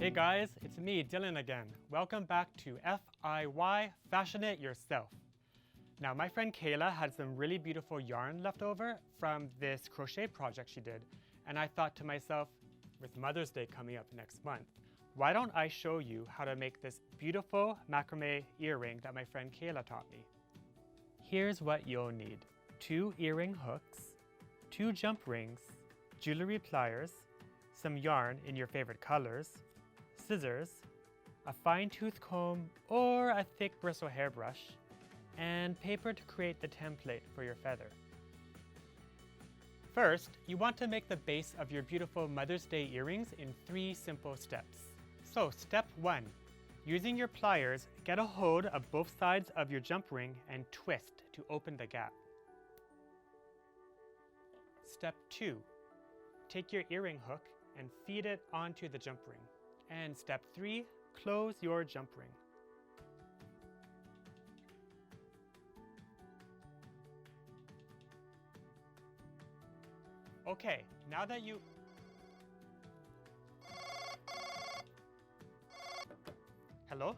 Hey guys, it's me, Dylan again. Welcome back to FIY, Fashion It Yourself. Now my friend Kayla had some really beautiful yarn left over from this crochet project she did, and I thought to myself, with Mother's Day coming up next month, why don't I show you how to make this beautiful macrame earring that my friend Kayla taught me. Here's what you'll need: 2 earring hooks, 2 jump rings, jewelry pliers, some yarn in your favorite colors, scissors, a fine-tooth comb or a thick bristle hairbrush, and paper to create the template for your feather. First, you want to make the base of your beautiful Mother's Day earrings in 3 simple steps. So step 1, using your pliers, get a hold of both sides of your jump ring and twist to open the gap. Step 2, take your earring hook and feed it onto the jump ring. And step 3, close your jump ring. Okay, now that you... Hello?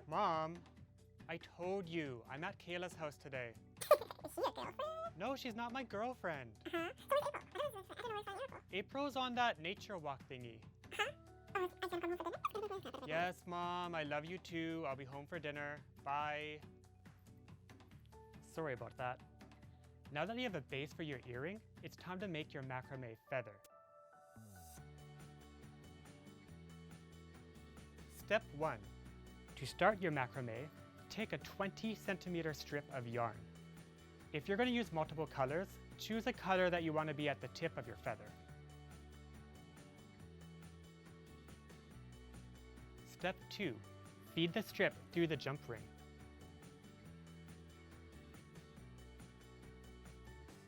Mom, I told you, I'm at Kayla's house today. Is she your girlfriend? No, she's not my girlfriend. So where's April? I don't know where to find April. April's on that nature walk thingy. Oh, I can come home for dinner? Yes, Mom, I love you too. I'll be home for dinner. Bye. Sorry about that. Now that you have a base for your earring, it's time to make your macrame feather. Step 1. To start your macrame, take a 20-centimeter strip of yarn. If you're going to use multiple colors, choose a color that you want to be at the tip of your feather. Step 2. Feed the strip through the jump ring.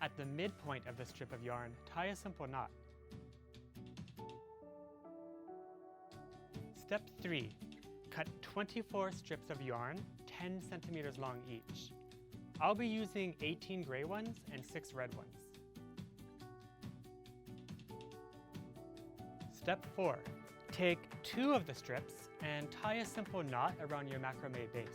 At the midpoint of the strip of yarn, tie a simple knot. Step 3. Cut 24 strips of yarn, 10 centimeters long each. I'll be using 18 gray ones and 6 red ones. Step 4. Take 2 of the strips and tie a simple knot around your macrame base.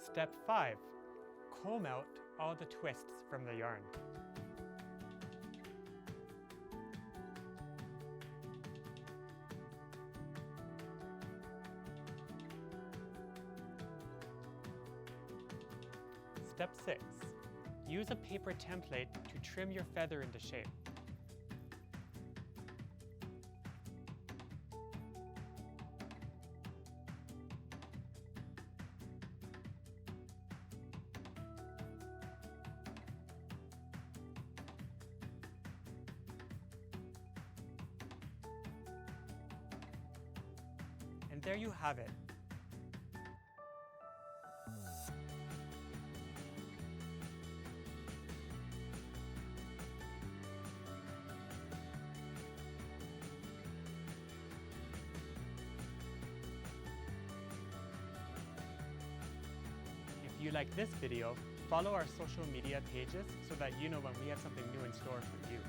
Step 5. Comb out all the twists from the yarn. Step 6. Use a paper template to trim your feather into shape. And there you have it. If you like this video, follow our social media pages so that you know when we have something new in store for you.